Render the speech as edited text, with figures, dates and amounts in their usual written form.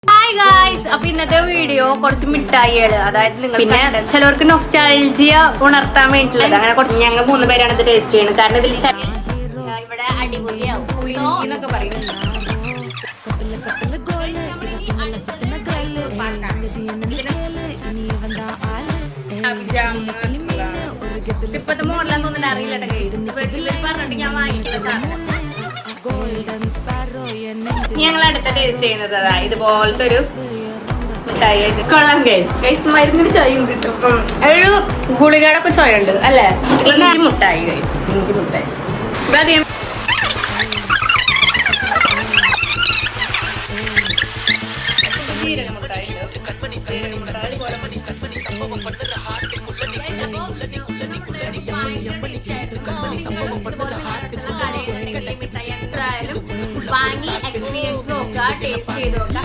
Hi guys, അപ്പൊ ഇന്നത്തെ video കുറച്ച് മിഠായികള്, അതായത് നിങ്ങൾ പിന്നെ ചിലവർക്ക് നൊസ്റ്റാൾജിയ ഉണർത്താൻ വേണ്ടിയിട്ടുള്ളത്. അങ്ങനെ കുറച്ച് ഞങ്ങൾ 3 പേരാണ് ഇത് ടേസ്റ്റ് ചെയ്യുന്നത്. കാരണം ഇതിൽ ഇവിടെ അടിപൊളിയാവും എന്നൊക്കെ പറയും. ഇപ്പത്തെ മോഡലാന്ന് തോന്നുന്നുണ്ട്, അറിയില്ല. പറഞ്ഞിട്ട് ഞാൻ വാങ്ങിക്കുന്നത്. ഞങ്ങൾ അടുത്ത ടേസ്റ്റ് ചെയ്യുന്നത് ഇതുപോലത്തെ ഒരു മിഠായി. കൊള്ളാം ഗൈസ്, മരുന്നിന് ചായയും കിട്ടും. ഒരു ഗുളികയുടെ ഒക്കെ ചോയ ഉണ്ട് അല്ലേ? ഇഞ്ചി മുട്ടായി ഗൈസ്, ഇഞ്ചി മുട്ടായി. അധികം ജീരക മുട്ടായി വാങ്ങി എക്സ്പീരിയൻസ് നോക്കുക, ടേസ്റ്റ് ചെയ്ത് നോക്കുക.